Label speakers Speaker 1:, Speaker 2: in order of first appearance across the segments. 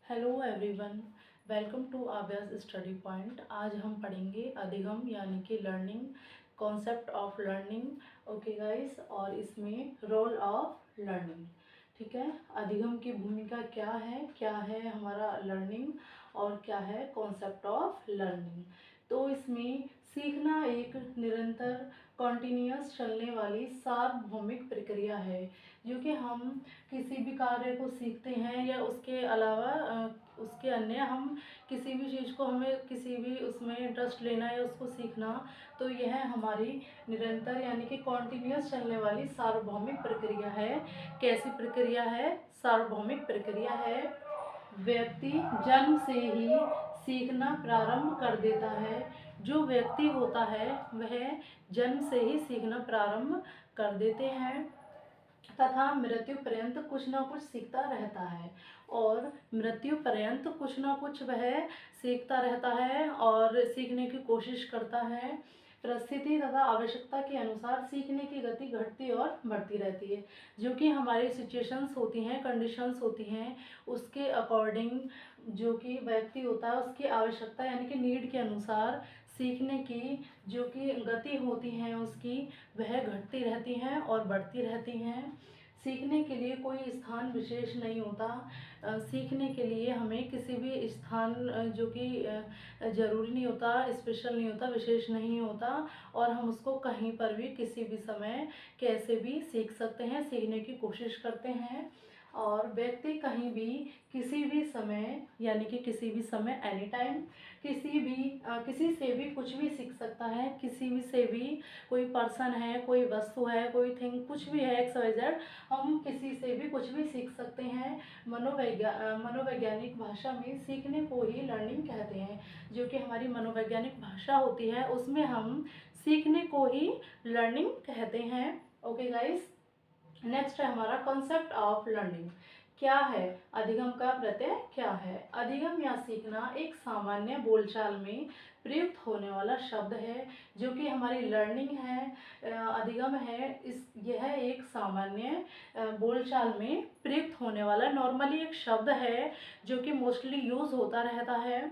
Speaker 1: Hello everyone, welcome to Avyas study point. आज हम पढ़ेंगे अधिगम यानी कि learning, concept of learning. Okay guys, और इसमें रोल ऑफ लर्निंग। ठीक है, अधिगम की भूमिका क्या है हमारा लर्निंग, और क्या है कॉन्सेप्ट ऑफ लर्निंग। तो इसमें सीखना एक निरंतर कॉन्टिन्यूअस चलने वाली सार्वभौमिक प्रक्रिया है, जो कि हम किसी भी कार्य को सीखते हैं या उसके अलावा उसके अन्य हम किसी भी चीज़ को हमें किसी भी उसमें इंटरेस्ट लेना या उसको सीखना, तो यह हमारी निरंतर यानी कि कॉन्टिन्यूअस चलने वाली सार्वभौमिक प्रक्रिया है। कैसी प्रक्रिया है? सार्वभौमिक प्रक्रिया है। व्यक्ति जन्म से ही सीखना प्रारंभ कर देता है। जो व्यक्ति होता है वह जन्म से ही सीखना प्रारंभ कर देते हैं तथा मृत्यु पर्यंत कुछ ना कुछ सीखता रहता है। और मृत्यु पर्यंत कुछ ना कुछ वह सीखता रहता है और सीखने की कोशिश करता है। परिस्थिति तथा आवश्यकता के अनुसार सीखने की गति घटती और बढ़ती रहती है। जो कि हमारी सिचुएशंस होती हैं, कंडीशंस होती हैं, उसके अकॉर्डिंग जो कि व्यक्ति होता है उसकी आवश्यकता यानी कि नीड के अनुसार सीखने की जो कि गति होती हैं उसकी, वह घटती रहती हैं और बढ़ती रहती हैं। सीखने के लिए कोई स्थान विशेष नहीं होता। सीखने के लिए हमें किसी भी स्थान जो कि ज़रूरी नहीं होता, स्पेशल नहीं होता, विशेष नहीं होता, और हम उसको कहीं पर भी किसी भी समय कैसे भी सीख सकते हैं, सीखने की कोशिश करते हैं। और व्यक्ति कहीं भी किसी भी समय यानी कि किसी भी समय एनी टाइम किसी से भी कुछ भी सीख सकता है। किसी भी से भी, कोई पर्सन है, कोई वस्तु है, कोई थिंग, कुछ भी है एक्स वाई जेड, हम किसी से भी कुछ भी सीख सकते हैं। मनोवैज्ञानिक भाषा में सीखने को ही लर्निंग कहते हैं। जो कि हमारी मनोवैज्ञानिक भाषा होती है उसमें हम सीखने को ही लर्निंग कहते हैं। ओके गाइस, नेक्स्ट है हमारा कॉन्सेप्ट ऑफ लर्निंग। क्या है अधिगम का प्रत्यय? क्या है अधिगम या सीखना? एक सामान्य बोलचाल में प्रयुक्त होने वाला शब्द है। जो कि हमारी लर्निंग है, अधिगम है, यह एक सामान्य बोलचाल में प्रयुक्त होने वाला नॉर्मली एक शब्द है जो कि मोस्टली यूज़ होता रहता है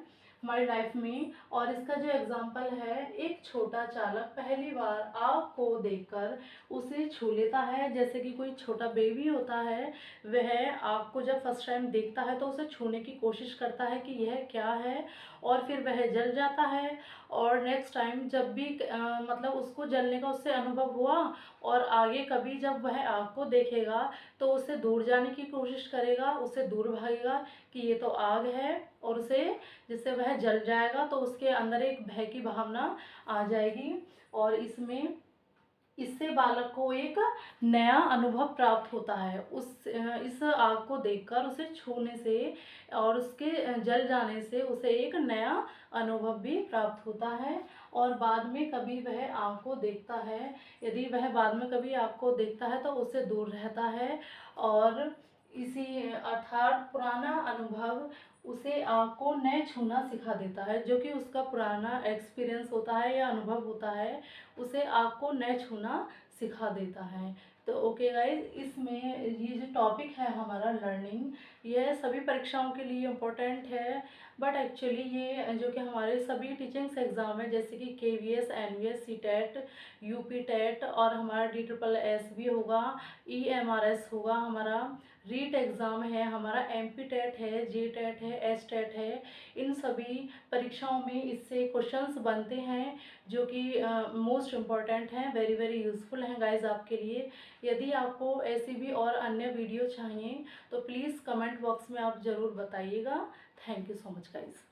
Speaker 1: हमारी लाइफ में। और इसका जो एग्जाम्पल है, एक छोटा चालक पहली बार आग को देखकर उसे छू लेता है। जैसे कि कोई छोटा बेबी होता है, वह आग को जब फर्स्ट टाइम देखता है तो उसे छूने की कोशिश करता है कि यह क्या है, और फिर वह जल जाता है। और नेक्स्ट टाइम जब भी मतलब उसको जलने का उससे अनुभव हुआ, और आगे कभी जब वह आग को देखेगा तो उससे दूर जाने की कोशिश करेगा, उससे दूर भागेगा कि ये तो आग है, और उसे जिससे वह जल जाएगा तो उसके अंदर एक भय की भावना आ जाएगी। और इससे बालक को एक नया अनुभव प्राप्त होता है। इस आग को देखकर, उसे छूने से और उसके जल जाने से उसे एक नया अनुभव भी प्राप्त होता है। और बाद में कभी वह आग को देखता है, यदि वह बाद में कभी आग को देखता है तो उससे दूर रहता है। और इसी अर्थात पुराना अनुभव उसे आग को न छूना सिखा देता है। जो कि उसका पुराना एक्सपीरियंस होता है या अनुभव होता है, उसे आग को न छूना सिखा देता है। तो ओके गाइज, इसमें ये जो टॉपिक है हमारा लर्निंग, यह सभी परीक्षाओं के लिए इम्पोर्टेंट है। बट एक्चुअली ये जो कि हमारे सभी टीचिंग्स एग्ज़ाम है, जैसे कि KVS, NVS, CTET, UP TET, और हमारा DSSS भी होगा, EMRS होगा, हमारा रीट एग्ज़ाम है, हमारा MP टेट है, JTET है, STET है। इन सभी परीक्षाओं में इससे क्वेश्चंस बनते हैं जो कि मोस्ट इम्पॉर्टेंट हैं, वेरी वेरी यूज़फुल हैं गाइज आपके लिए। यदि आपको ऐसी भी और अन्य वीडियो चाहिए तो प्लीज़ कमेंट बॉक्स में आप ज़रूर बताइएगा। Thank you so much guys.